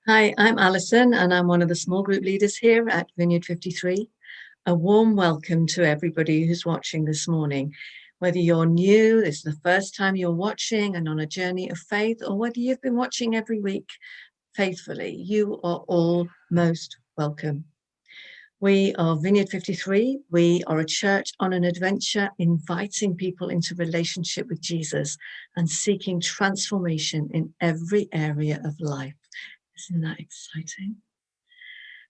Hi, I'm Alison, and I'm one of the small group leaders here at Vineyard 53. A warm welcome to everybody who's watching this morning. Whether you're new, this is the first time you're watching and on a journey of faith, or whether you've been watching every week faithfully, you are all most welcome. We are Vineyard 53. We are a church on an adventure, inviting people into relationship with Jesus and seeking transformation in every area of life. Isn't that exciting?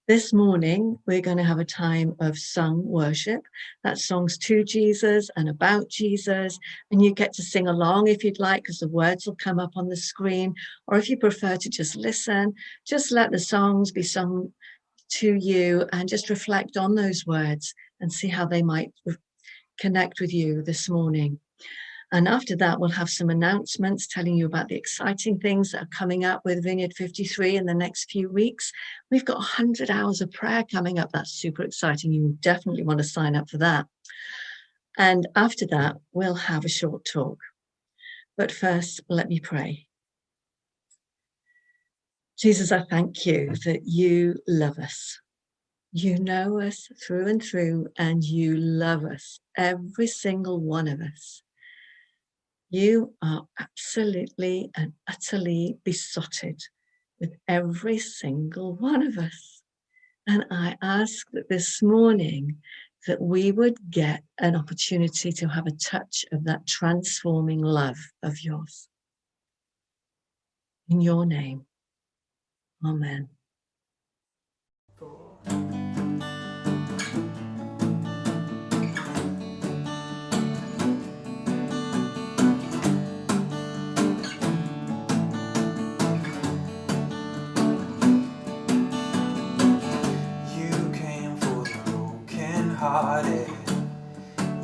This morning, we're going to have a time of sung worship. That's songs to Jesus and about Jesus. And you get to sing along if you'd like, because the words will come up on the screen. Or if you prefer to just listen, just let the songs be sung to you and just reflect on those words and see how they might connect with you this morning. And after that, we'll have some announcements telling you about the exciting things that are coming up with Vineyard 53 in the next few weeks. We've got 100 hours of prayer coming up. That's super exciting. You definitely want to sign up for that. And after that, we'll have a short talk. But first, let me pray. Jesus, I thank you that you love us. You know us through and through, and you love us, every single one of us. You are absolutely and utterly besotted with every single one of us. And I ask that this morning that we would get an opportunity to have a touch of that transforming love of yours. In your name, amen.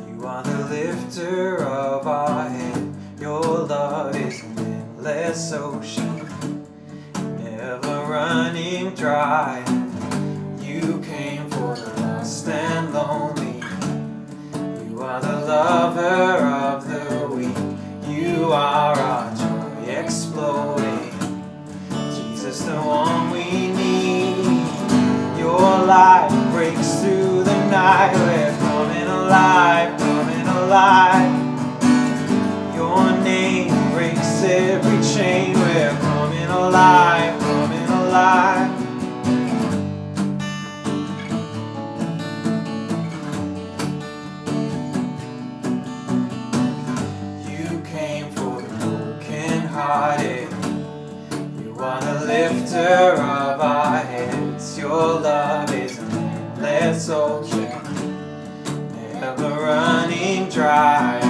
You are the lifter of our head. Your love is an endless ocean, never running dry. You came for the lost and lonely. You are the lover of the weak. You are our joy exploding. Jesus, the one we need. Your light breaks through the night. We're coming alive, coming alive. Your name breaks every chain. We're coming alive, coming alive. You came for the broken-hearted. You are the lifter of our heads. Your love is an endless ocean, never running dry.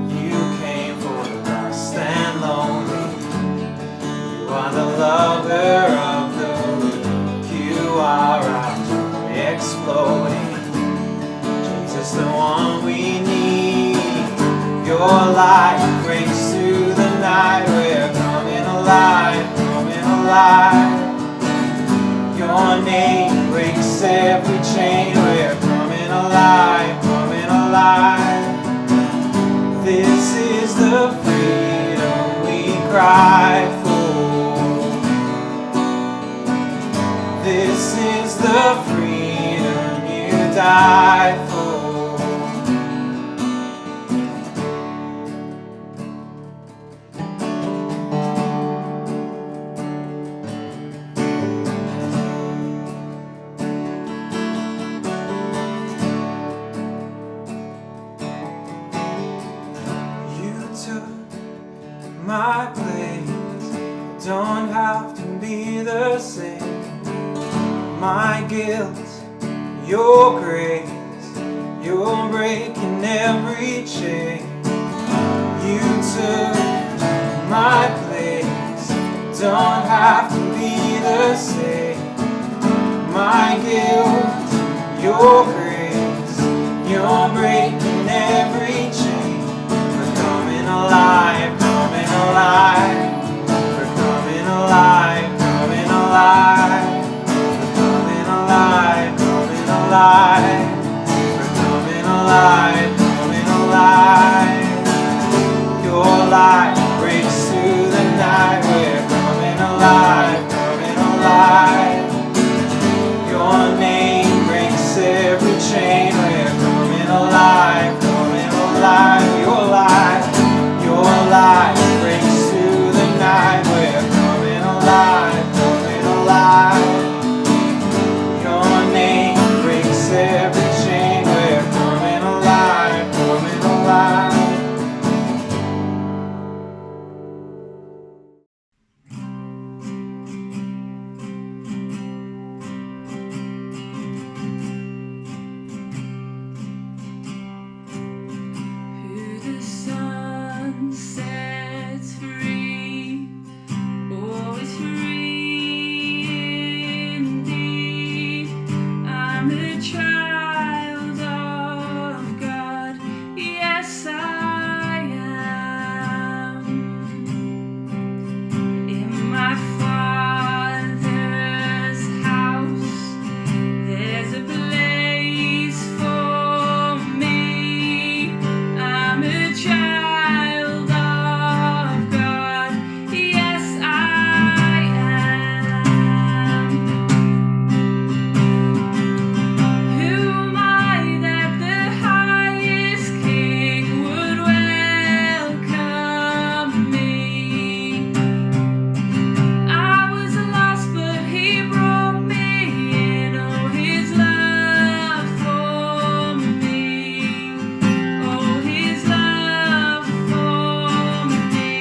You came for the lost and lonely. You are the lover of the weak. You are our joy exploding. Jesus, the one we need. Your light breaks through the night. We're coming alive, coming alive. Your name breaks every chain. We're coming alive, coming alive. This is the freedom we cry for. This is the freedom you died for. My place don't have to be the same. My guilt, your grace, you're breaking every chain. You took my place, don't have to be the same. My guilt, your grace, you're breaking every chain. We're coming alive, coming alive. We're coming alive, coming alive. We're coming alive, coming alive. We're coming alive, coming alive. Your light breaks through the night. We're coming alive, coming alive. Son sets free, oh, is free indeed. I'm a child of God, yes I am. In my Father's house, there's a place for me. I'm a child of God, yes I am. Who am I that the highest King would welcome me? I was lost, but He brought me in. Oh, His love for me. Oh, His love for me.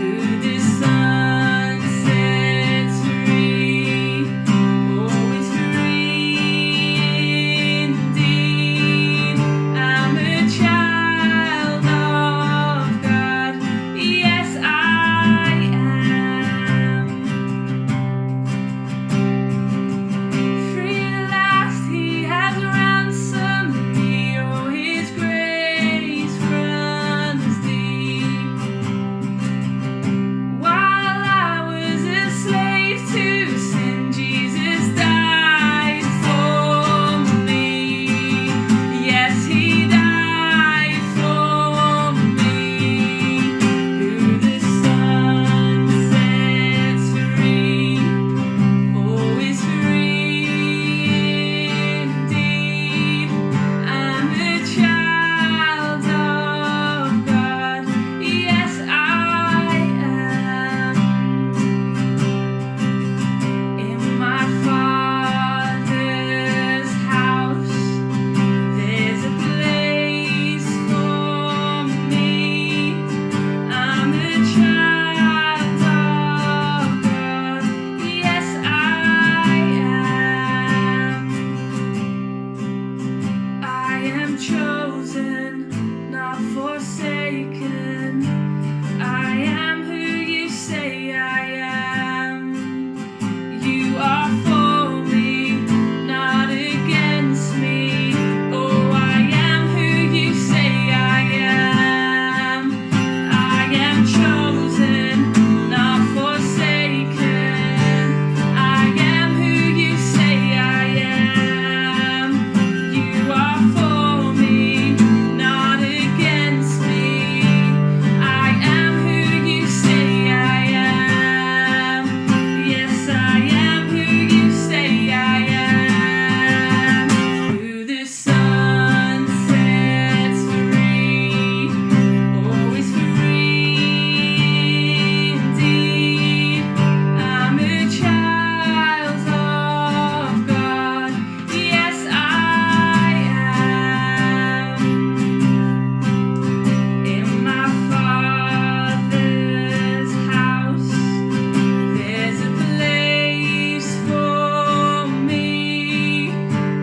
Who the Son sets free, oh, is free indeed. I'm a child of God, yes I am. Free at last, He has ransomed me. Oh, His grace runs deep. While I was a slave to sin, Jesus died for me. Yes, He died for me. Who the Son sets free, oh, is free indeed. I'm a child of God, yes I am. In my Father's house, there's a place for me. I'm a child of God, yes I am. I am chosen, not forsaken. I am who you say I am. You are for me, not against me. Oh, I am who you say I am. I am chosen, not forsaken. I am who you say I am. You are for me, not against me. I am who you say I am. Yes, I am who you say I am. Who the Son sets free, oh, is free indeed. I'm a child of God, yes I am. In my Father's house, there's a place for me.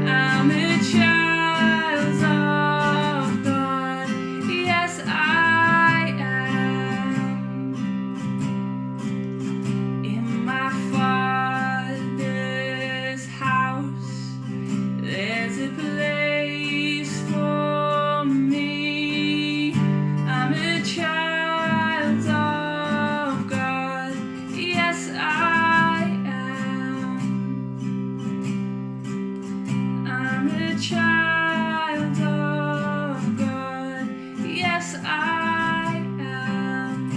I'm a child of God, yes I am. In my Father's house, there's a place for me. I'm a child of God, yes I am. I'm a child of God, yes I am.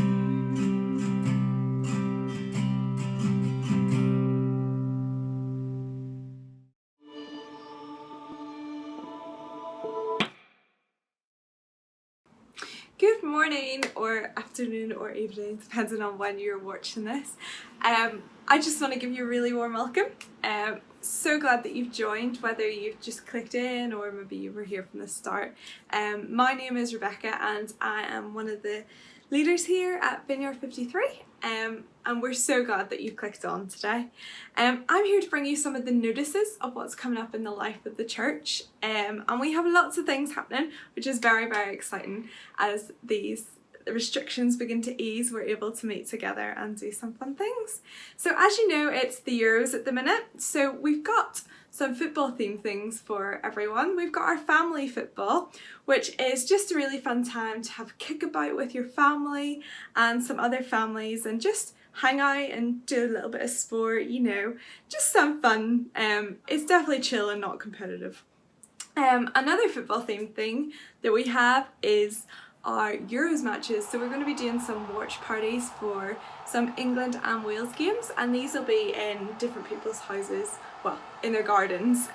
Good morning or afternoon or evening, depending on when you're watching this. I just want to give you a really warm welcome. So glad that you've joined, whether you've just clicked in or maybe you were here from the start. My name is Rebecca and I am one of the leaders here at Vineyard 53. and we're so glad that you clicked on today. I'm here to bring you some of the notices of what's coming up in the life of the church, and we have lots of things happening, which is very, very exciting. As these restrictions begin to ease, we're able to meet together and do some fun things. So as you know, it's the Euros at the minute, so we've got some football themed things for everyone. We've got our family football, which is just a really fun time to have a kickabout with your family and some other families and just hang out and do a little bit of sport, you know, just some fun. It's definitely chill and not competitive. Another football themed thing that we have is our Euros matches. So we're going to be doing some watch parties for some England and Wales games, and these will be in different people's houses, well, in their gardens,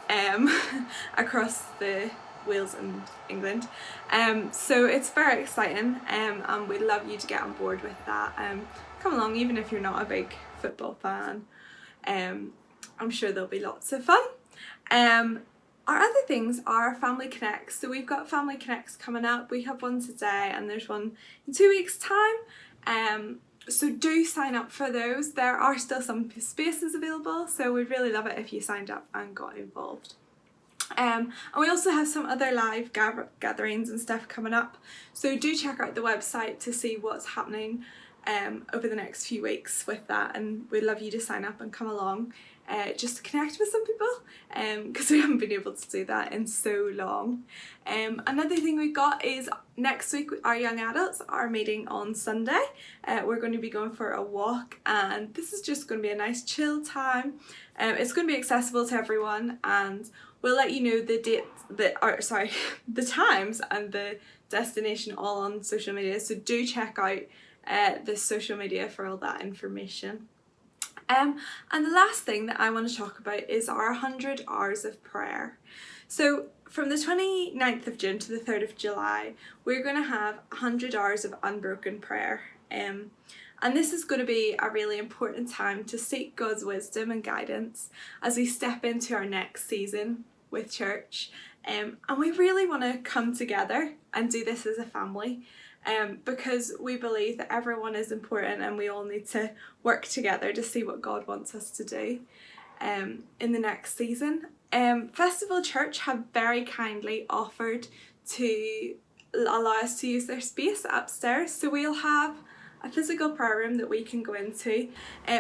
across the Wales and England. So it's very exciting, and we'd love you to get on board with that. Come along, even if you're not a big football fan. I'm sure there'll be lots of fun. Our other things are Family Connects. So we've got Family Connects coming up. We have one today and there's one in 2 weeks' time. So do sign up for those. There are still some spaces available, so we'd really love it if you signed up and got involved. And we also have some other live gatherings and stuff coming up. So do check out the website to see what's happening over the next few weeks with that, and we'd love you to sign up and come along. Just to connect with some people, because we haven't been able to do that in so long. Another thing we've got is next week our young adults are meeting on Sunday. We're going to be going for a walk, and this is just going to be a nice chill time. It's going to be accessible to everyone, and we'll let you know the times and the destination all on social media, so do check out the social media for all that information. And the last thing that I want to talk about is our 100 hours of prayer. So from the 29th of June to the 3rd of July, we're going to have 100 hours of unbroken prayer. And this is going to be a really important time to seek God's wisdom and guidance as we step into our next season with church. And we really want to come together and do this as a family. Because we believe that everyone is important and we all need to work together to see what God wants us to do in the next season. Festival Church have very kindly offered to allow us to use their space upstairs, so we'll have a physical prayer room that we can go into.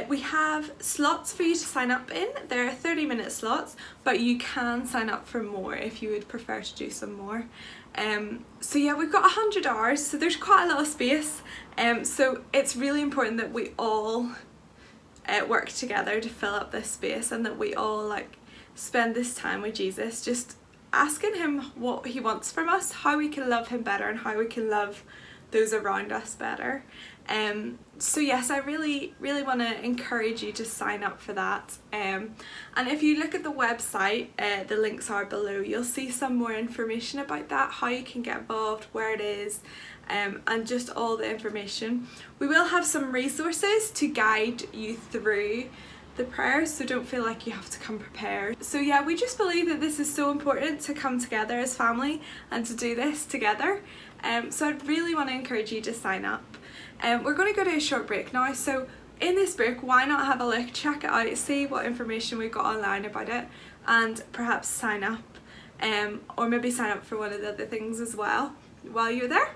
We have slots for you to sign up in. There are 30-minute slots, but you can sign up for more if you would prefer to do some more. So yeah, we've got 100 hours, so there's quite a lot of space. So it's really important that we all work together to fill up this space, and that we all spend this time with Jesus, just asking him what he wants from us, how we can love him better and how we can love those around us better. So yes, I really want to encourage you to sign up for that. And if you look at the website, the links are below. You'll see some more information about that, how you can get involved, where it is, and just all the information. We will have some resources to guide you through the prayers, so don't feel like you have to come prepared. So yeah, we just believe that this is so important to come together as family and to do this together. So I'd really want to encourage you to sign up. We're going to go to a short break now, so in this break, why not have a look, check it out, see what information we've got online about it, and perhaps sign up, or maybe sign up for one of the other things as well while you're there.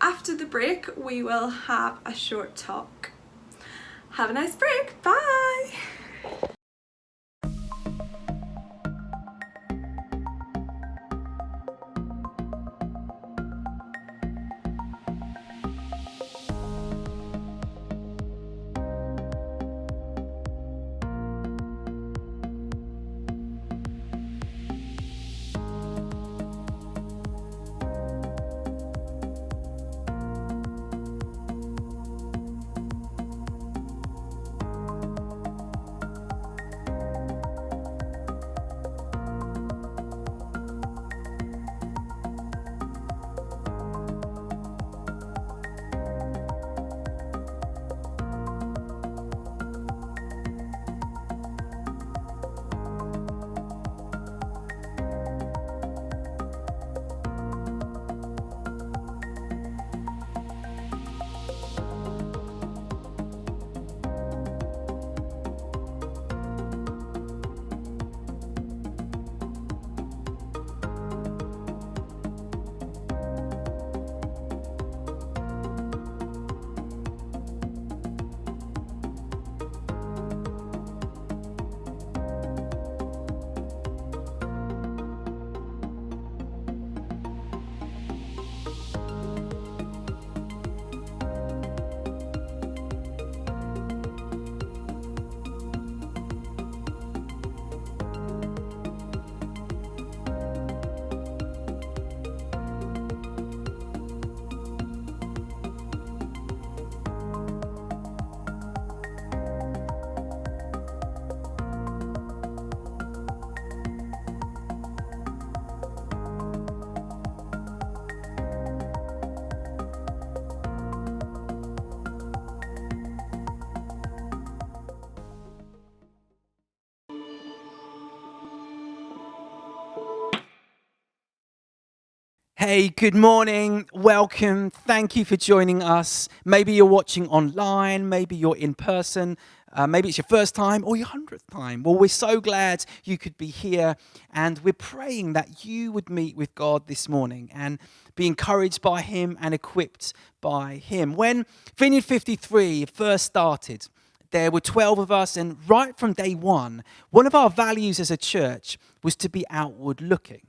After the break, we will have a short talk. Have a nice break, bye! Hey, good morning. Welcome. Thank you for joining us. Maybe you're watching online, maybe you're in person, maybe it's your first time or your 100th time. Well, we're so glad you could be here, and we're praying that you would meet with God this morning and be encouraged by Him and equipped by Him. When Vineyard 53 first started, there were 12 of us, and right from day one of our values as a church was to be outward looking.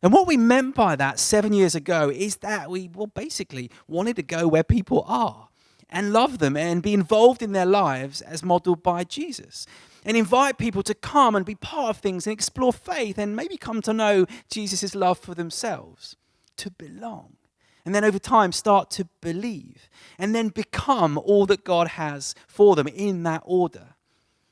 And what we meant by that 7 years ago is that we basically wanted to go where people are and love them and be involved in their lives as modeled by Jesus, and invite people to come and be part of things and explore faith and maybe come to know Jesus' love for themselves, to belong. And then over time start to believe and then become all that God has for them in that order.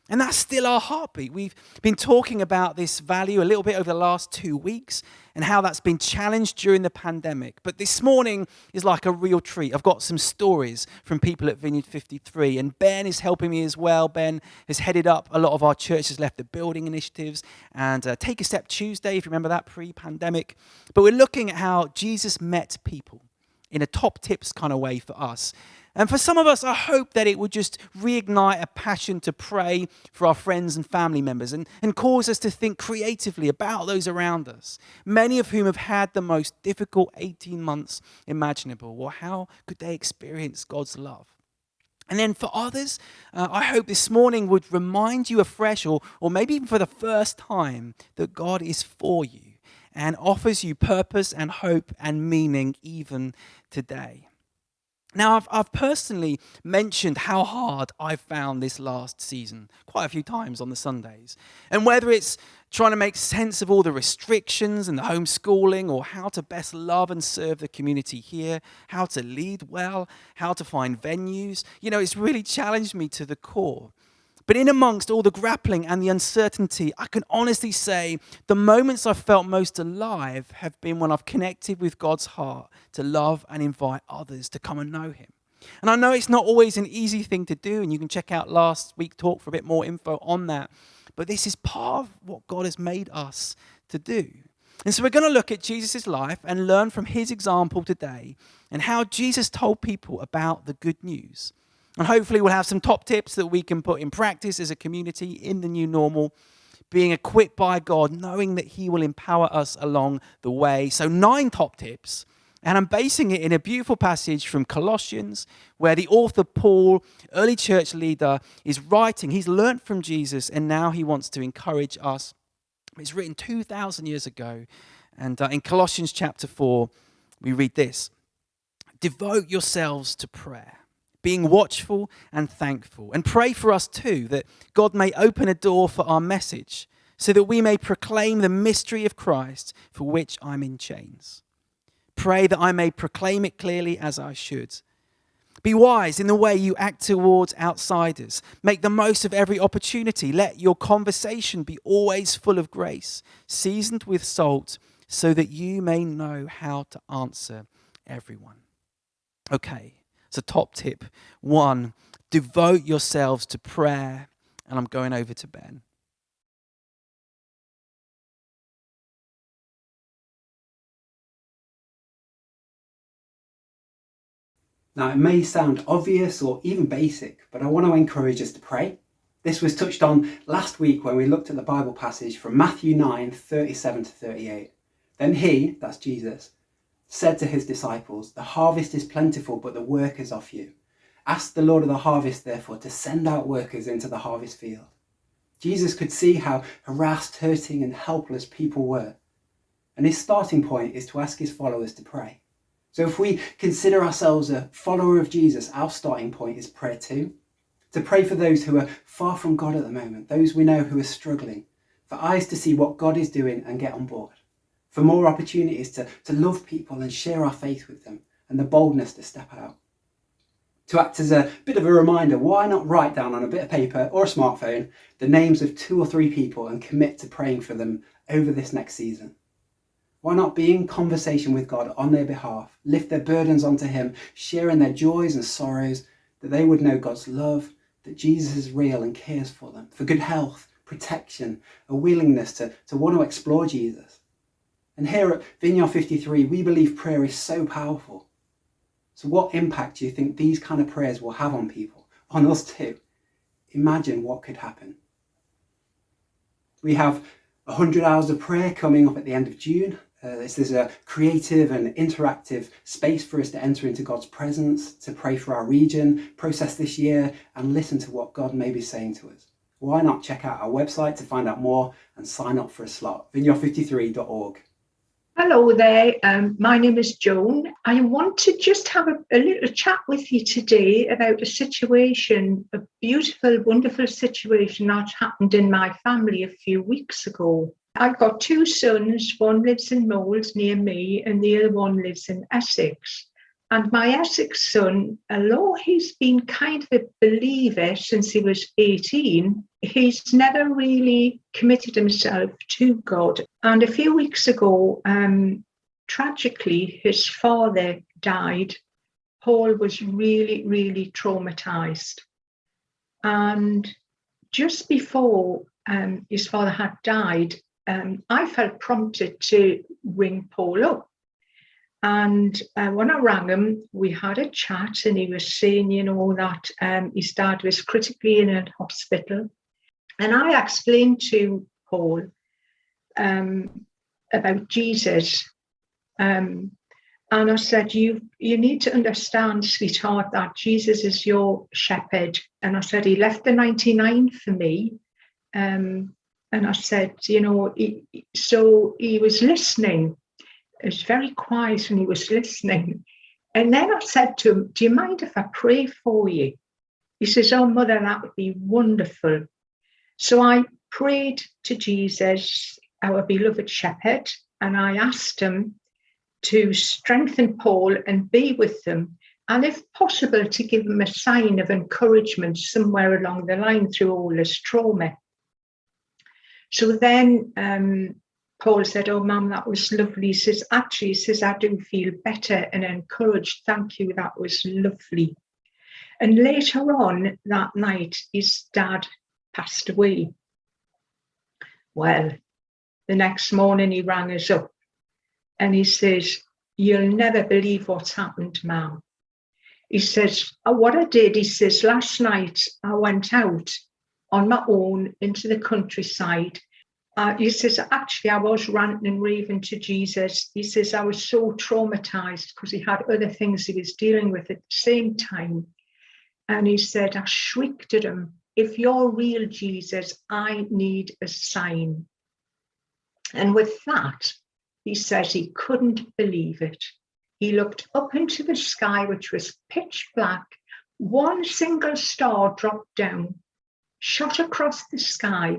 And that's still our heartbeat. We've been talking about this value a little bit over the last 2 weeks and how that's been challenged during the pandemic. But this morning is like a real treat. I've got some stories from people at Vineyard 53, and Ben is helping me as well. Ben has headed up a lot of our churches, left the building initiatives, and Take a Step Tuesday, if you remember that, pre-pandemic. But we're looking at how Jesus met people in a top tips kind of way for us. And for some of us, I hope that it would just reignite a passion to pray for our friends and family members and cause us to think creatively about those around us, many of whom have had the most difficult 18 months imaginable. Well, how could they experience God's love? And then for others, I hope this morning would remind you afresh, or maybe even for the first time, that God is for you and offers you purpose and hope and meaning even today. Now, I've personally mentioned how hard I've found this last season quite a few times on the Sundays. And whether it's trying to make sense of all the restrictions and the homeschooling, or how to best love and serve the community here, how to lead well, how to find venues, it's really challenged me to the core. But in amongst all the grappling and the uncertainty, I can honestly say the moments I've felt most alive have been when I've connected with God's heart to love and invite others to come and know Him. And I know it's not always an easy thing to do, and you can check out last week's talk for a bit more info on that. But this is part of what God has made us to do. And so we're going to look at Jesus' life and learn from His example today and how Jesus told people about the good news. And hopefully we'll have some top tips that we can put in practice as a community in the new normal, being equipped by God, knowing that He will empower us along the way. So 9 top tips, and I'm basing it in a beautiful passage from Colossians, where the author Paul, early church leader, is writing. He's learnt from Jesus, and now he wants to encourage us. It's written 2,000 years ago, and in Colossians chapter 4, we read this: "Devote yourselves to prayer, being watchful and thankful, and pray for us too, that God may open a door for our message, so that we may proclaim the mystery of Christ, for which I'm in chains. Pray that I may proclaim it clearly as I should. Be wise in the way you act towards outsiders. Make the most of every opportunity. Let your conversation be always full of grace, seasoned with salt, so that you may know how to answer everyone." Okay. So top tip 1, devote yourselves to prayer. And I'm going over to Ben. Now, it may sound obvious or even basic, but I want to encourage us to pray. This was touched on last week when we looked at the Bible passage from Matthew 9:37-38. Then He, that's Jesus, said to His disciples, "The harvest is plentiful, but the workers are few. Ask the Lord of the harvest, therefore, to send out workers into the harvest field." Jesus could see how harassed, hurting, and helpless people were. And His starting point is to ask His followers to pray. So if we consider ourselves a follower of Jesus, our starting point is prayer too. To pray for those who are far from God at the moment, those we know who are struggling, for eyes to see what God is doing and get on board, for more opportunities to love people and share our faith with them, and the boldness to step out. To act as a bit of a reminder, why not write down on a bit of paper or a smartphone the names of 2 or 3 people and commit to praying for them over this next season? Why not be in conversation with God on their behalf, lift their burdens onto Him, sharing their joys and sorrows, that they would know God's love, that Jesus is real and cares for them, for good health, protection, a willingness to want to explore Jesus. And here at Vineyard 53, we believe prayer is so powerful. So what impact do you think these kind of prayers will have on people, on us too? Imagine what could happen. We have 100 hours of prayer coming up at the end of June. This is a creative and interactive space for us to enter into God's presence, to pray for our region, process this year, and listen to what God may be saying to us. Why not check out our website to find out more and sign up for a slot, vineyard53.org. Hello there, my name is Joan. I want to just have a little chat with you today about a situation, a beautiful, wonderful situation that happened in my family a few weeks ago. I've got two sons, one lives in Moles near me and the other one lives in Essex. And my Essex son, although he's been kind of a believer since he was 18, he's never really committed himself to God. And a few weeks ago, tragically, his father died. Paul was really, really traumatized. And just before his father had died, I felt prompted to ring Paul up. And when I rang him, we had a chat and he was saying, that his dad was critically in a hospital. And I explained to Paul about Jesus. And I said, you need to understand, sweetheart, that Jesus is your shepherd. And I said, he left the 99 for me. And I said, so he was listening. It was very quiet and he was listening. And then I said to him, do you mind if I pray for you? He says, oh, Mother, that would be wonderful. So I prayed to Jesus, our beloved shepherd, and I asked him to strengthen Paul and be with them, and if possible, to give him a sign of encouragement somewhere along the line through all this trauma. So then Paul said, oh, Mum, that was lovely. He says, I do feel better and encouraged. Thank you, that was lovely. And later on that night, his dad passed away. Well, the next morning he rang us up and he says, you'll never believe what's happened, Mum. He says, what I did, he says, last night I went out on my own into the countryside. He says, actually, I was ranting and raving to Jesus. He says, I was so traumatized because he had other things he was dealing with at the same time. And he said, I shrieked at him, if you're real, Jesus, I need a sign. And with that, he says he couldn't believe it. He looked up into the sky, which was pitch black. One single star dropped down, shot across the sky.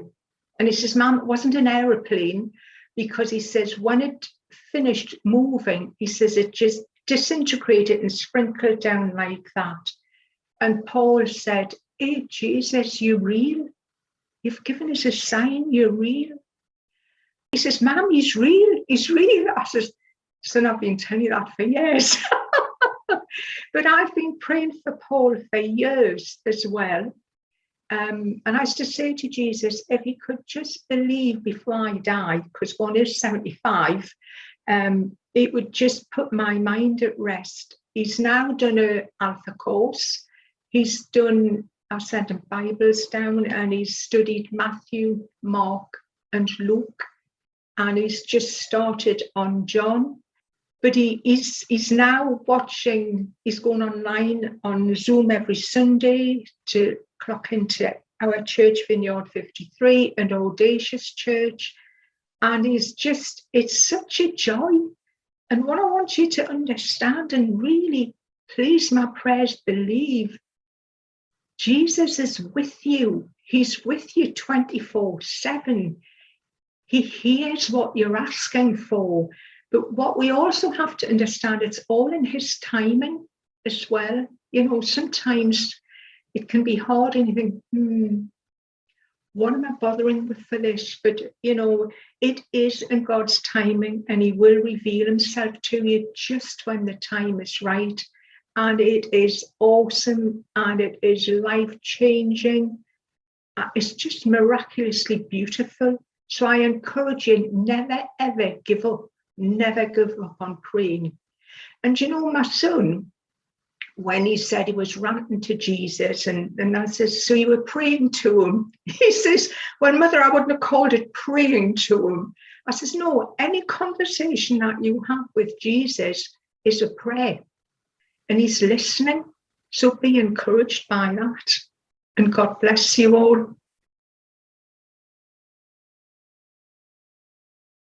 And he says, Mum, it wasn't an aeroplane, because he says when it finished moving, he says it just disintegrated and sprinkled down like that. And Paul said, hey, Jesus, you're real. You've given us a sign, you're real. He says, Mum, he's real. He's real. I says, son, I've been telling you that for years. But I've been praying for Paul for years as well. And I used to say to Jesus, if he could just believe before I died, because one is 75, it would just put my mind at rest. He's now done an Alpha course. He's done, I sent him Bibles down, and he's studied Matthew, Mark, and Luke. And he's just started on John. But he's now watching, he's going online on Zoom every Sunday to clock into our church, Vineyard 53, an audacious church. And it's such a joy. And what I want you to understand, and really, please, my prayers, believe, Jesus is with you. He's with you 24/7. He hears what you're asking for. But what we also have to understand, it's all in his timing as well. Sometimes it can be hard and you think, what am I bothering with for this? But, it is in God's timing, and he will reveal himself to you just when the time is right. And it is awesome, and it is life-changing. It's just miraculously beautiful. So I encourage you, never, ever give up. never give up on praying. And you know, my son, when he said he was ranting to Jesus, and I says, so you were praying to him? He says, well, Mother, I wouldn't have called it praying to him. I says, no, any conversation that you have with Jesus is a prayer, and he's listening. So be encouraged by that. And God bless you all.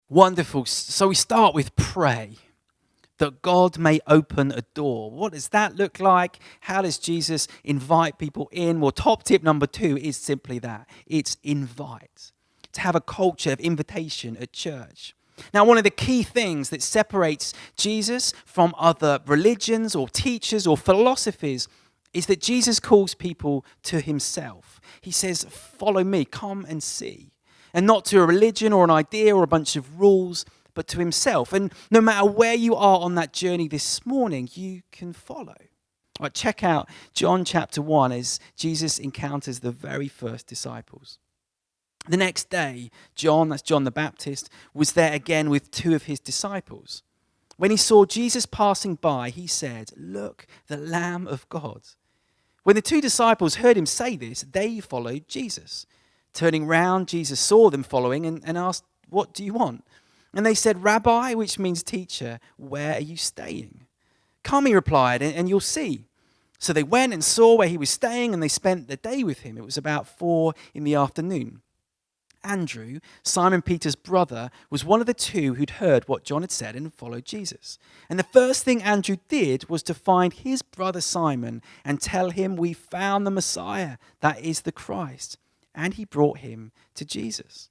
Wonderful. So we start with pray, that God may open a door. What does that look like? How does Jesus invite people in? Well, top tip number 2 is simply that. It's invite. To have a culture of invitation at church. Now, one of the key things that separates Jesus from other religions or teachers or philosophies is that Jesus calls people to himself. He says, follow me, come and see. And not to a religion or an idea or a bunch of rules, but to himself. And no matter where you are on that journey this morning, you can follow. All right, check out John chapter 1 as Jesus encounters the very first disciples. The next day, John, that's John the Baptist, was there again with 2 of his disciples. When he saw Jesus passing by, he said, look, the Lamb of God. When the 2 disciples heard him say this, they followed Jesus. Turning round, Jesus saw them following and asked, what do you want? And they said, Rabbi, which means teacher, where are you staying? Come, he replied, and you'll see. So they went and saw where he was staying, and they spent the day with him. It was about 4 p.m. Andrew, Simon Peter's brother, was one of the 2 who'd heard what John had said and followed Jesus. And the first thing Andrew did was to find his brother Simon and tell him, we found the Messiah, that is the Christ. And he brought him to Jesus.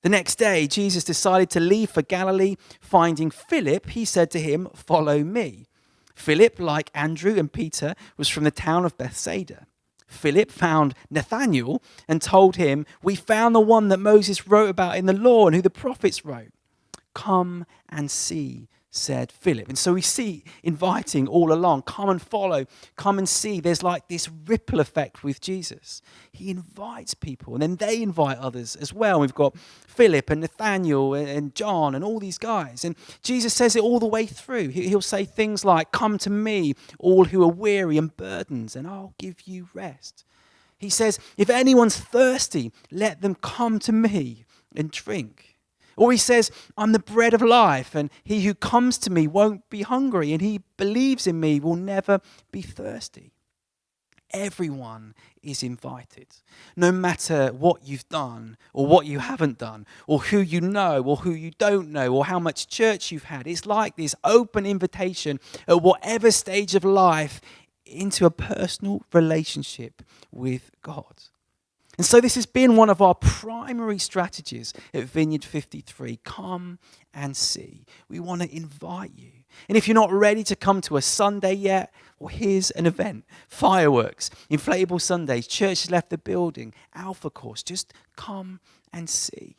The next day, Jesus decided to leave for Galilee. Finding Philip, he said to him, follow me. Philip, like Andrew and Peter, was from the town of Bethsaida. Philip found Nathanael and told him, we found the one that Moses wrote about in the law and who the prophets wrote. Come and see, said Philip. And so we see inviting all along. Come and follow. Come and see. There's like this ripple effect with Jesus. He invites people and then they invite others as well. We've got Philip and Nathanael and John and all these guys. And Jesus says it all the way through. He'll say things like, come to me, all who are weary and burdened, and I'll give you rest. He says, if anyone's thirsty, let them come to me and drink. Or he says, I'm the bread of life, and he who comes to me won't be hungry, and he believes in me will never be thirsty. Everyone is invited, no matter what you've done or what you haven't done, or who you know or who you don't know, or how much church you've had. It's like this open invitation at whatever stage of life into a personal relationship with God. And so this has been one of our primary strategies at Vineyard 53. Come and see. We want to invite you. And if you're not ready to come to a Sunday yet, well, here's an event. Fireworks, inflatable Sundays, church has left the building, Alpha course. Just come and see.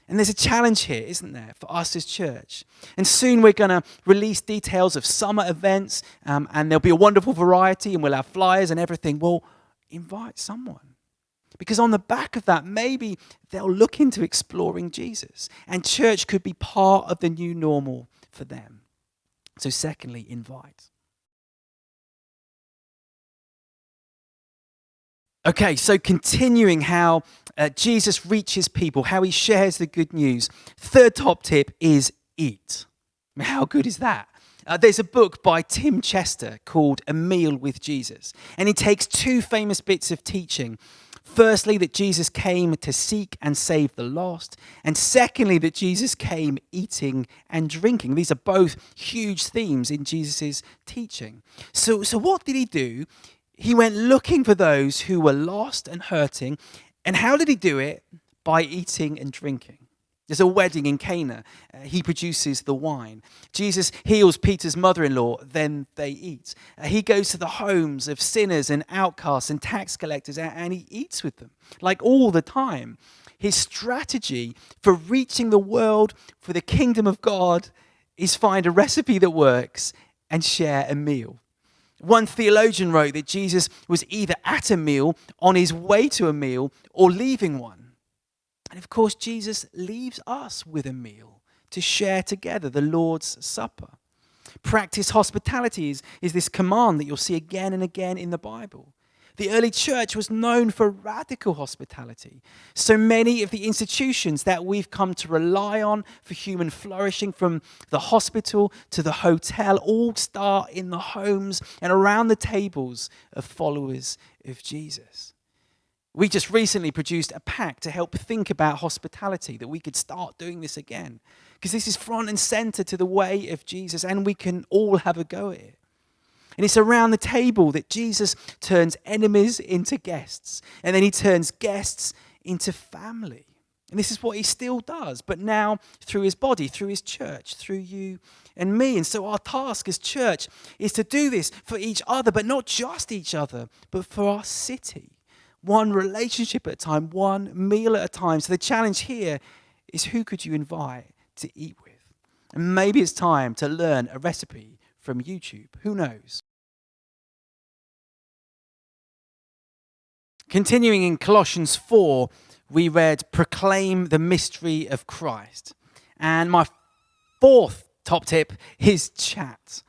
And there's a challenge here, isn't there, for us as church? And soon we're going to release details of summer events, and there'll be a wonderful variety, and we'll have flyers and everything. Well, invite someone. Because on the back of that, maybe they'll look into exploring Jesus. And church could be part of the new normal for them. So secondly, invite. Okay, so continuing how Jesus reaches people, how he shares the good news. Third top tip is eat. How good is that? There's a book by Tim Chester called A Meal with Jesus. And he takes 2 famous bits of teaching. Firstly, that Jesus came to seek and save the lost. And secondly, that Jesus came eating and drinking. These are both huge themes in Jesus' teaching. So what did he do? He went looking for those who were lost and hurting. And how did he do it? By eating and drinking. There's a wedding in Cana. He produces the wine. Jesus heals Peter's mother-in-law, then they eat. He goes to the homes of sinners and outcasts and tax collectors, and he eats with them, like all the time. His strategy for reaching the world for the kingdom of God is find a recipe that works and share a meal. One theologian wrote that Jesus was either at a meal, on his way to a meal, or leaving one. And of course, Jesus leaves us with a meal to share together the Lord's Supper. Practice hospitality is this command that you'll see again and again in the Bible. The early church was known for radical hospitality. So many of the institutions that we've come to rely on for human flourishing, from the hospital to the hotel, all start in the homes and around the tables of followers of Jesus. We just recently produced a pack to help think about hospitality, that we could start doing this again, because this is front and center to the way of Jesus, and we can all have a go at it. And it's around the table that Jesus turns enemies into guests, and then he turns guests into family. And this is what he still does, but now through his body, through his church, through you and me. And so our task as church is to do this for each other, but not just each other, but for our city. One relationship at a time, one meal at a time. So the challenge here is, who could you invite to eat with? And maybe it's time to learn a recipe from YouTube. Who knows? Continuing in Colossians 4, we read, proclaim the mystery of Christ. And my fourth top tip is chat.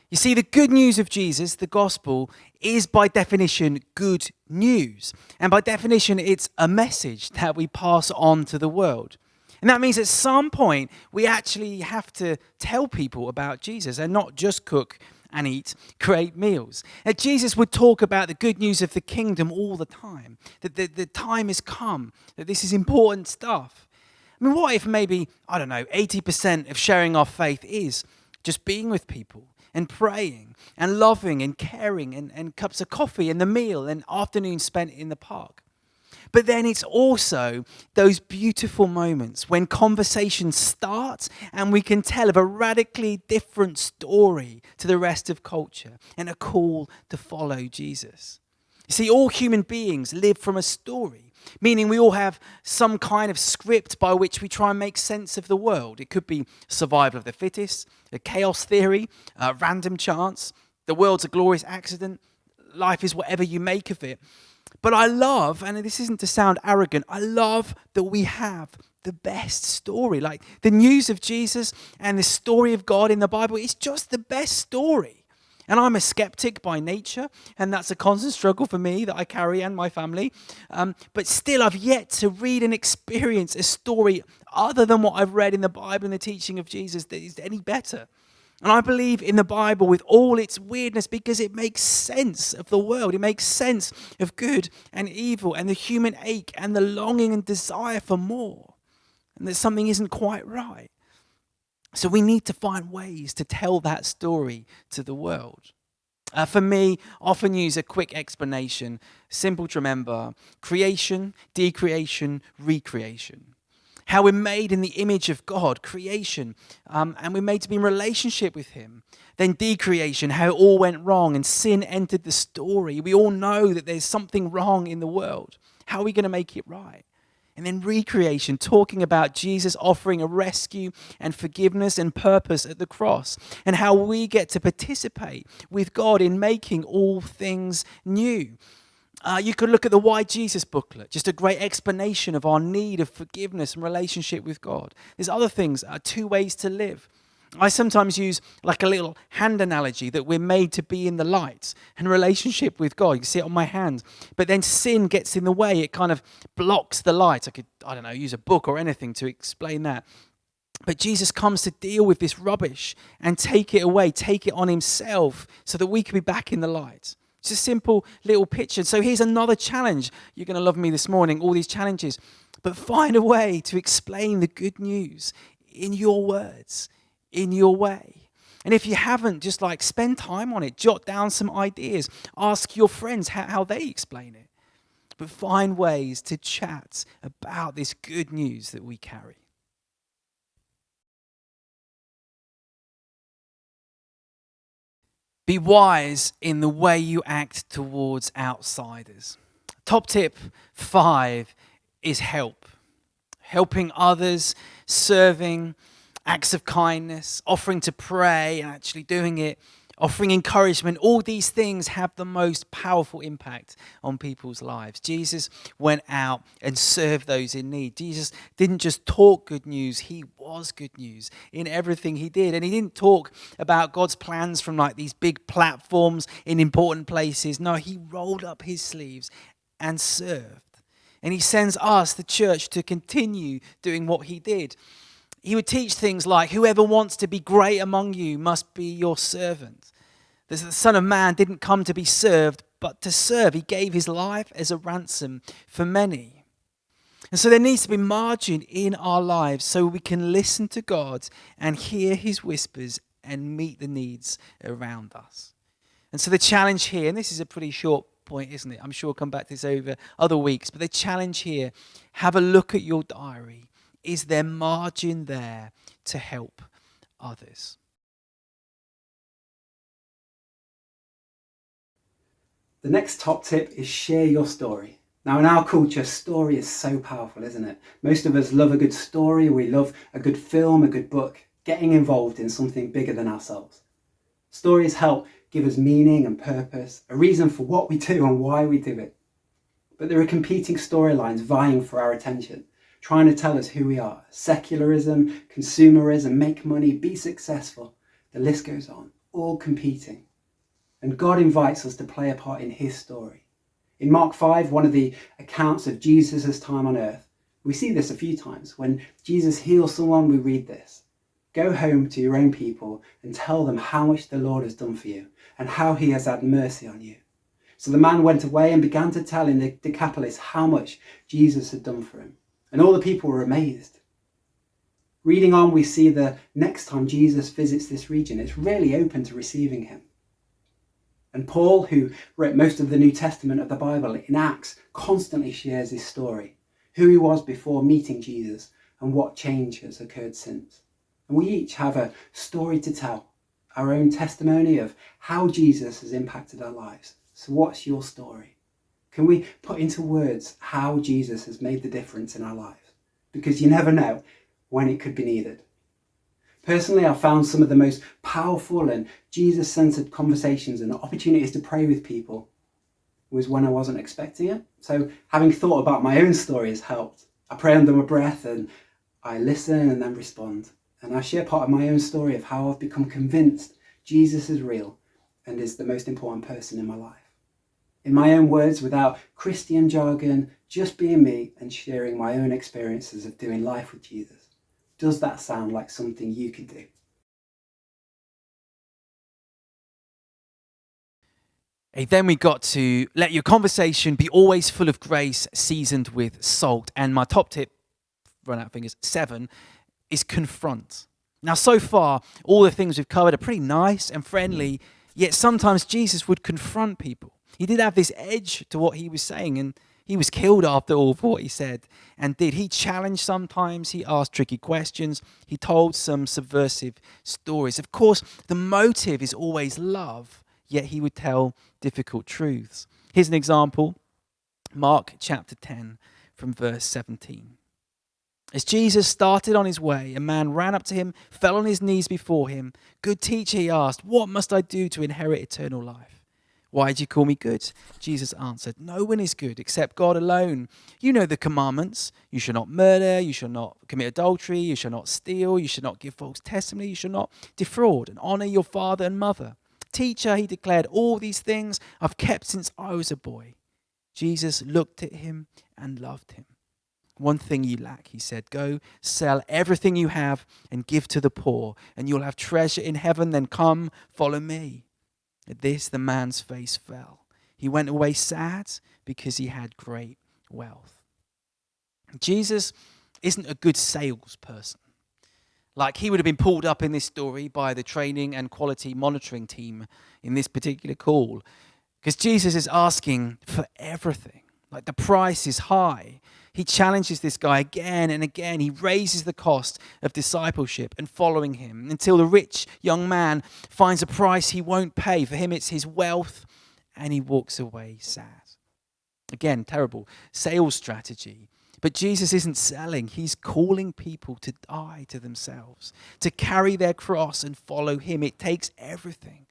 You see, the good news of Jesus, the gospel, is by definition good news. And by definition, it's a message that we pass on to the world. And that means at some point, we actually have to tell people about Jesus and not just cook and eat great meals. That Jesus would talk about the good news of the kingdom all the time, that the time has come, that this is important stuff. I mean, what if maybe, 80% of sharing our faith is just being with people and praying and loving and caring and cups of coffee and the meal and afternoons spent in the park? But then it's also those beautiful moments when conversations start and we can tell of a radically different story to the rest of culture and a call to follow Jesus. You see, all human beings live from a story, meaning we all have some kind of script by which we try and make sense of the world. It could be survival of the fittest, a chaos theory, random chance, the world's a glorious accident, life is whatever you make of it. But I love, and this isn't to sound arrogant, I love that we have the best story. Like the news of Jesus and the story of God in the Bible, it's just the best story. And I'm a skeptic by nature, and that's a constant struggle for me that I carry and my family. But still, I've yet to read and experience a story other than what I've read in the Bible and the teaching of Jesus that is any better. And I believe in the Bible with all its weirdness because it makes sense of the world. It makes sense of good and evil and the human ache and the longing and desire for more, and that something isn't quite right. So we need to find ways to tell that story to the world. For me, often use a quick explanation, simple to remember: creation, decreation, recreation. How we're made in the image of God, creation, and we're made to be in relationship with him. Then decreation, how it all went wrong and sin entered the story. We all know that there's something wrong in the world. How are we going to make it right? And then recreation, talking about Jesus offering a rescue and forgiveness and purpose at the cross, and how we get to participate with God in making all things new. You could look at the Why Jesus booklet, just a great explanation of our need of forgiveness and relationship with God. There's other things, 2 ways to live. I sometimes use like a little hand analogy that we're made to be in the light and relationship with God. You can see it on my hand. But then sin gets in the way. It kind of blocks the light. I could, use a book or anything to explain that. But Jesus comes to deal with this rubbish and take it away, take it on himself so that we can be back in the light. It's a simple little picture. So here's another challenge. You're going to love me this morning, all these challenges. But find a way to explain the good news in your words, in your way. And if you haven't, just spend time on it. Jot down some ideas. Ask your friends how they explain it. But find ways to chat about this good news that we carry. Be wise in the way you act towards outsiders. Top tip 5 is help. Helping others, serving, acts of kindness, offering to pray, and actually doing it offering encouragement. All these things have the most powerful impact on people's lives. Jesus went out and served those in need. Jesus didn't just talk good news, he was good news in everything he did. And he didn't talk about God's plans from like these big platforms in important places. No, he rolled up his sleeves and served. And he sends us, the church, to continue doing what he did. He would teach things like, whoever wants to be great among you must be your servant. The Son of Man didn't come to be served, but to serve. He gave his life as a ransom for many. And so there needs to be margin in our lives so we can listen to God and hear his whispers and meet the needs around us. And so the challenge here, and this is a pretty short point, isn't it? I'm sure we'll come back to this over other weeks, but the challenge here, have a look at your diary. Is there margin there to help others? The next top tip is share your story. Now, in our culture, story is so powerful, isn't it? Most of us love a good story. We love a good film, a good book, getting involved in something bigger than ourselves. Stories help give us meaning and purpose, a reason for what we do and why we do it. But there are competing storylines vying for our attention, trying to tell us who we are. Secularism, consumerism, make money, be successful. The list goes on, all competing. And God invites us to play a part in his story. In Mark 5, one of the accounts of Jesus' time on earth, we see this a few times. When Jesus heals someone, we read this. Go home to your own people and tell them how much the Lord has done for you and how he has had mercy on you. So the man went away and began to tell in the Decapolis how much Jesus had done for him. And all the people were amazed. Reading on, we see the next time Jesus visits this region, it's really open to receiving him. And Paul, who wrote most of the New Testament of the Bible in Acts, constantly shares his story, who he was before meeting Jesus and what change has occurred since. And we each have a story to tell, our own testimony of how Jesus has impacted our lives. So what's your story? Can we put into words how Jesus has made the difference in our lives? Because you never know when it could be needed. Personally, I found some of the most powerful and Jesus-centered conversations and opportunities to pray with people was when I wasn't expecting it. So having thought about my own story has helped. I pray under my breath and I listen and then respond. And I share part of my own story of how I've become convinced Jesus is real and is the most important person in my life. In my own words, without Christian jargon, just being me and sharing my own experiences of doing life with Jesus. Does that sound like something you could do? Hey, then we got to let your conversation be always full of grace, seasoned with salt. And my top tip, run out of fingers, 7, is confront. Now, so far, all the things we've covered are pretty nice and friendly, yet sometimes Jesus would confront people. He did have this edge to what he was saying, and he was killed after all for what he said and did. He challenged sometimes, he asked tricky questions, he told some subversive stories. Of course, the motive is always love, yet he would tell difficult truths. Here's an example, Mark chapter 10 from verse 17. As Jesus started on his way, a man ran up to him, fell on his knees before him. Good teacher, he asked, what must I do to inherit eternal life? Why do you call me good? Jesus answered, no one is good except God alone. You know the commandments. You shall not murder, you shall not commit adultery, you shall not steal, you shall not give false testimony, you shall not defraud, and honor your father and mother. Teacher, he declared, all these things I've kept since I was a boy. Jesus looked at him and loved him. One thing you lack, he said, go sell everything you have and give to the poor, and you'll have treasure in heaven, then come, follow me. At this, the man's face fell. He went away sad because he had great wealth. Jesus isn't a good salesperson. Like, he would have been pulled up in this story by the training and quality monitoring team in this particular call. Because Jesus is asking for everything. Like, the price is high. He challenges this guy again and again. He raises the cost of discipleship and following him until the rich young man finds a price he won't pay. For him, it's his wealth, and he walks away sad. Again, terrible sales strategy. But Jesus isn't selling. He's calling people to die to themselves, to carry their cross and follow him. It takes everything.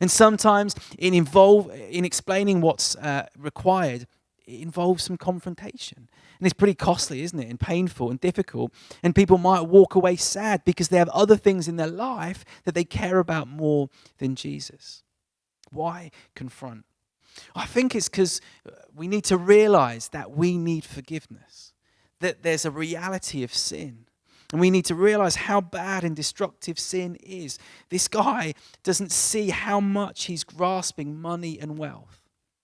And sometimes in explaining what's required, it involves some confrontation. And it's pretty costly, isn't it? And painful and difficult. And people might walk away sad because they have other things in their life that they care about more than Jesus. Why confront? I think it's because we need to realize that we need forgiveness, that there's a reality of sin. And we need to realize how bad and destructive sin is. This guy doesn't see how much he's grasping money and wealth.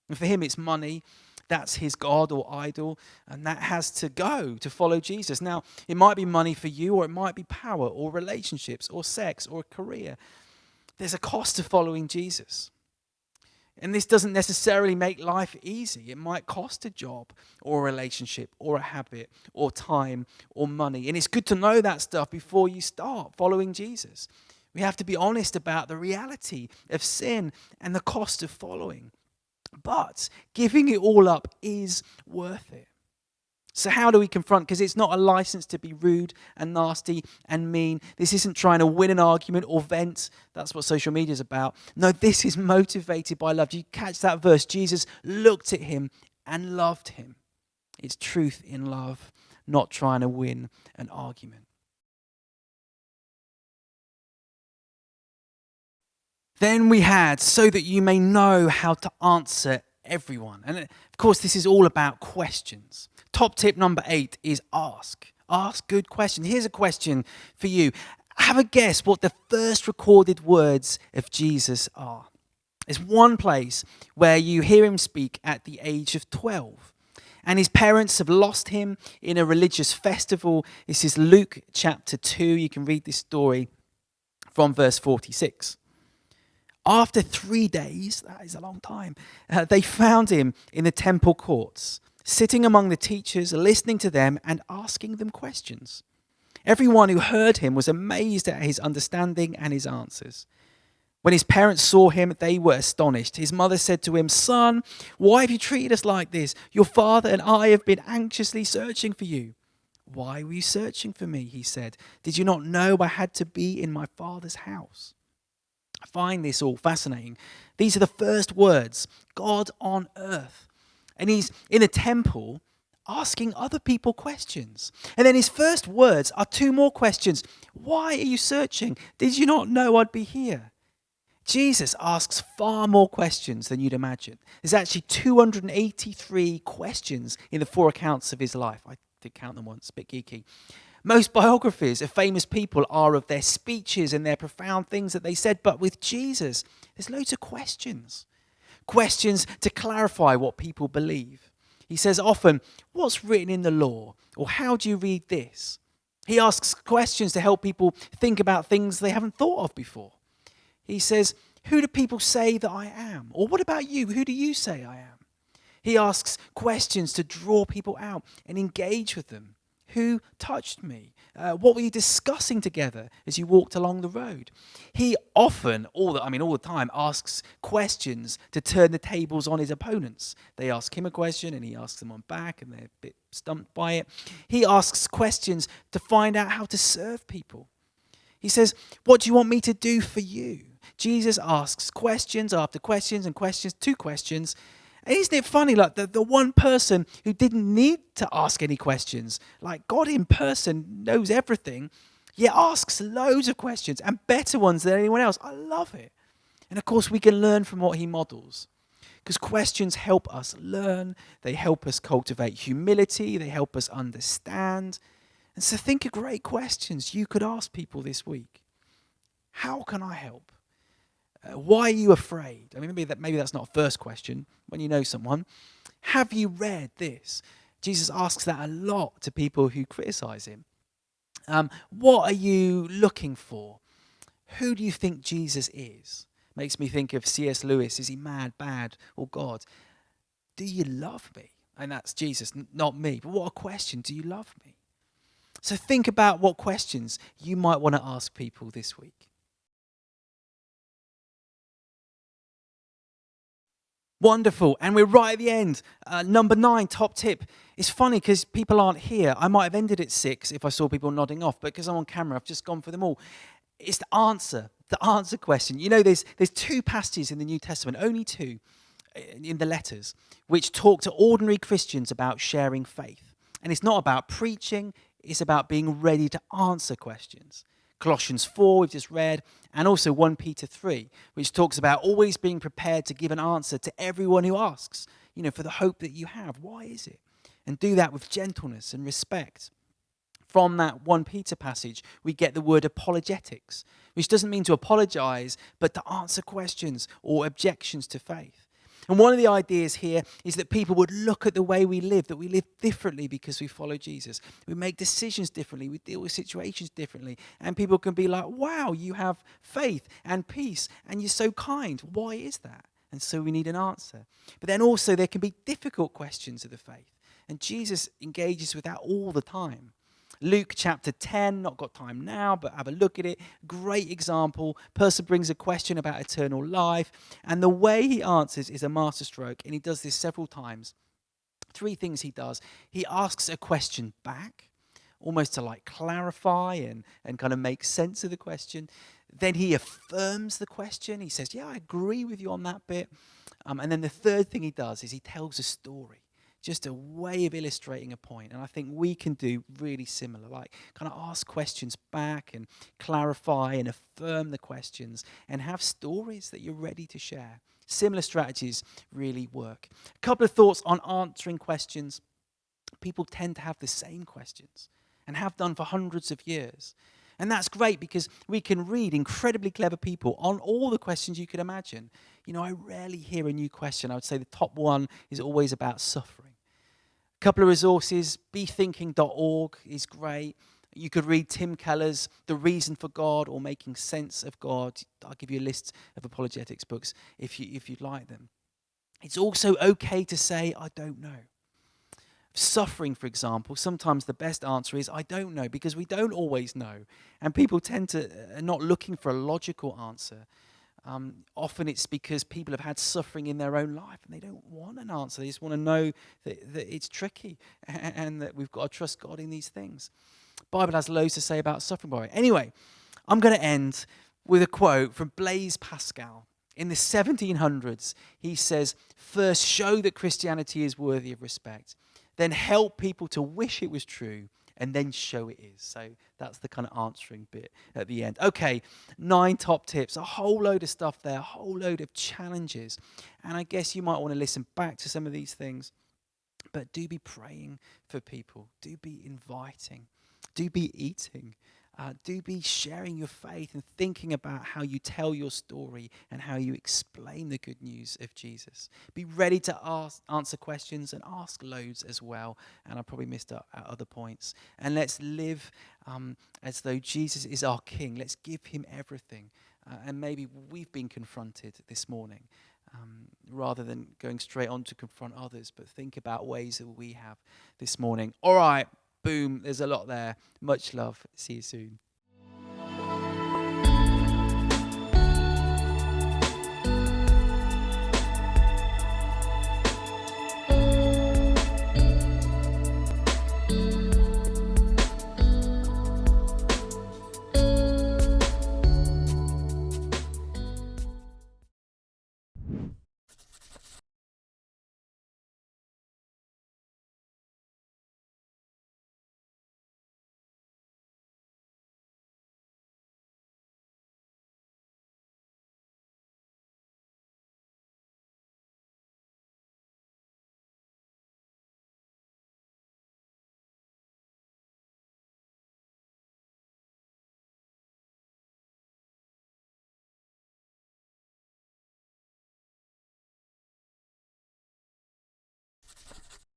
And for him, it's money. That's his God or idol. And that has to go to follow Jesus. Now, it might be money for you, or it might be power or relationships or sex or a career. There's a cost to following Jesus. And this doesn't necessarily make life easy. It might cost a job or a relationship or a habit or time or money. And it's good to know that stuff before you start following Jesus. We have to be honest about the reality of sin and the cost of following. But giving it all up is worth it. So how do we confront? Because it's not a license to be rude and nasty and mean. This isn't trying to win an argument or vent. That's what social media is about. No, this is motivated by love. Do you catch that verse? Jesus looked at him and loved him. It's truth in love, not trying to win an argument. Then we had, so that you may know how to answer everyone. And of course, this is all about questions. Top tip number 8 is ask. Ask good questions. Here's a question for you. Have a guess what the first recorded words of Jesus are. There's one place where you hear him speak at the age of 12. And his parents have lost him in a religious festival. This is Luke chapter 2. You can read this story from verse 46. After 3 days, that is a long time, they found him in the temple courts, sitting among the teachers, listening to them and asking them questions. Everyone who heard him was amazed at his understanding and his answers. When his parents saw him, they were astonished. His mother said to him, "Son, why have you treated us like this? Your father and I have been anxiously searching for you." "Why were you searching for me?" he said. "Did you not know I had to be in my father's house?" I find this all fascinating. These are the first words, God on earth. And he's in a temple asking other people questions. And then his first words are 2 more questions. Why are you searching? Did you not know I'd be here? Jesus asks far more questions than you'd imagine. There's actually 283 questions in the 4 accounts of his life. I did count them once, a bit geeky. Most biographies of famous people are of their speeches and their profound things that they said, but with Jesus, there's loads of questions. Questions to clarify what people believe. He says often, what's written in the law? Or how do you read this? He asks questions to help people think about things they haven't thought of before. He says, who do people say that I am? Or what about you? Who do you say I am? He asks questions to draw people out and engage with them. Who touched me? What were you discussing together as you walked along the road? He often, all the time, asks questions to turn the tables on his opponents. They ask him a question and he asks them on back and they're a bit stumped by it. He asks questions to find out how to serve people. He says, what do you want me to do for you? Jesus asks questions after questions and questions, 2 questions. And isn't it funny, like the one person who didn't need to ask any questions, like God in person knows everything, yet asks loads of questions and better ones than anyone else. I love it. And of course, we can learn from what he models. Because questions help us learn, they help us cultivate humility, they help us understand. And so think of great questions you could ask people this week. How can I help? Why are you afraid? I mean, maybe that's not a first question when you know someone. Have you read this? Jesus asks that a lot to people who criticize him. What are you looking for? Who do you think Jesus is? Makes me think of C.S. Lewis. Is he mad, bad, or God? Do you love me? And that's Jesus, not me. But what a question. Do you love me? So think about what questions you might want to ask people this week. Wonderful. And we're right at the end. Number 9, top tip. It's funny because people aren't here. I might have ended at 6 if I saw people nodding off, but because I'm on camera, I've just gone for them all. It's to answer to answer question. You know, there's two passages in the New Testament, only two, in the letters, which talk to ordinary Christians about sharing faith. And it's not about preaching, it's about being ready to answer questions. Colossians 4, we've just read, and also 1 Peter 3, which talks about always being prepared to give an answer to everyone who asks, you know, for the hope that you have. Why is it? And do that with gentleness and respect. From that 1 Peter passage, we get the word apologetics, which doesn't mean to apologize, but to answer questions or objections to faith. And one of the ideas here is that people would look at the way we live, that we live differently because we follow Jesus. We make decisions differently, we deal with situations differently, and people can be like, wow, you have faith and peace, and you're so kind. Why is that? And so we need an answer. But then also there can be difficult questions of the faith, and Jesus engages with that all the time. Luke chapter 10, not got time now, but have a look at it. Great example. Person brings a question about eternal life, and the way he answers is a masterstroke, and he does this several times. Three things he does. He asks a question back, almost to like clarify and kind of make sense of the question. Then he affirms the question. He says, yeah, I agree with you on that bit. And then the third thing he does is he tells a story. Just a way of illustrating a point. And I think we can do really similar, like kind of ask questions back and clarify and affirm the questions and have stories that you're ready to share. Similar strategies really work. A couple of thoughts on answering questions. People tend to have the same questions and have done for hundreds of years. And that's great because we can read incredibly clever people on all the questions you could imagine. You know, I rarely hear a new question. I would say the top one is always about suffering. A couple of resources, bethinking.org is great. You could read Tim Keller's The Reason for God or Making Sense of God. I'll give you a list of apologetics books if you'd like them. It's also okay to say, I don't know. Suffering, for example, sometimes the best answer is, I don't know, because we don't always know. And people tend to are not looking for a logical answer. Often it's because people have had suffering in their own life and they don't want an answer. They just want to know that it's tricky and that we've got to trust God in these things. The Bible has loads to say about suffering, by the way. Anyway, I'm going to end with a quote from Blaise Pascal. In the 1700s, he says, first show that Christianity is worthy of respect, then help people to wish it was true, and then show it is. So that's the kind of answering bit at the end. Okay, 9 top tips, a whole load of stuff there, a whole load of challenges. And I guess you might want to listen back to some of these things, but do be praying for people. Do be inviting. Do be eating. Do be sharing your faith and thinking about how you tell your story and how you explain the good news of Jesus. Be ready to answer questions and ask loads as well. And I probably missed out at other points. And let's live as though Jesus is our King. Let's give him everything. And maybe we've been confronted this morning. Rather than going straight on to confront others, but think about ways that we have this morning. All right. Boom, there's a lot there. Much love. See you soon.